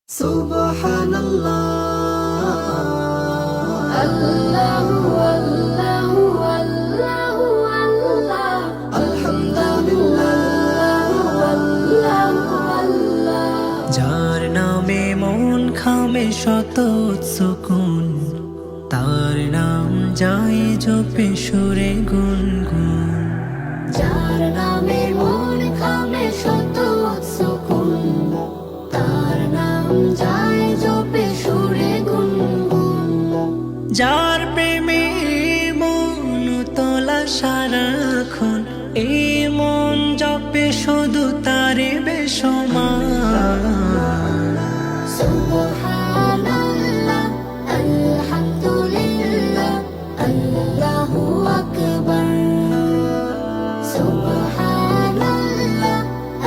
Subhanallah, Allahu Allahu Allahu Allah, Alhamdulillah, Allahu Allah। যার নামে মন খামে শত সুকুন, তার নাম যায় জপে সুরে গুনগুন। যার নামে মন খামে শত সুকুন, তার নাম যায় জপে সুরে গুনগুন। যার প্রেমে মন তোলা সারাক্ষণ, এই মন জপে শুধু তারে বেসমান। সুবহানাল্লাহ, আলহামদুলিল্লাহ, আল্লাহু আকবার। সুবহানাল্লাহ,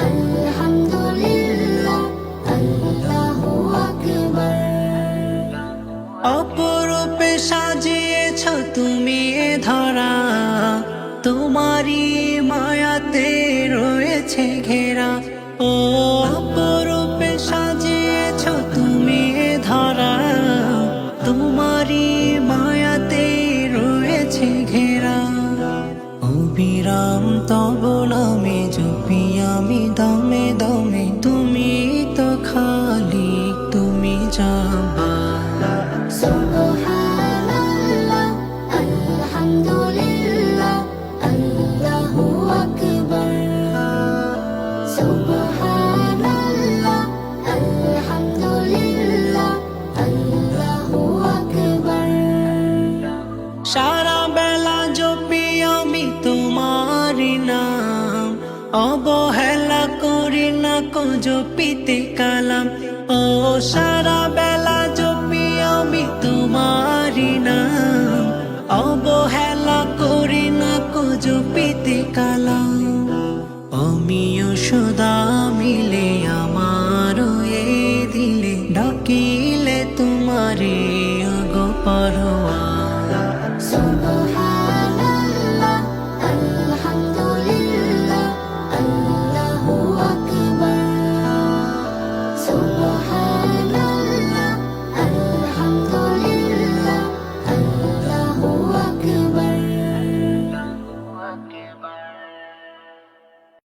আলহামদুলিল্লাহ, আল্লাহু আকবার। অপরূপে সাজিয়েছ তুমি এ ধরা, তোমারই মায়াতে রয়েছে ঘেরা। ও অপরূপে সাজিয়েছ তুমি এ ধরা, তোমারই মায়াতে রয়েছে ঘেরা। অবিরাম তব নামে জপি আমি দমে দমে, তুমি তো খালিক, তুমি জাবা। সুবহানাল্লাহ, আলহামদুলিল্লাহ, আল্লাহু আকবার। সুবহানাল্লাহ, আলহামদুলিল্লাহ, আল্লাহু আকবার। সারা বেলা জপি আমি তোমারি নাম, অবহেলা করি না কো জপিতে কালাম। ও সারা বেলা জপি আমি তোমারি নাম, অবহেলা করি না কো জপিতে কালাম। আমিও সদা মিলে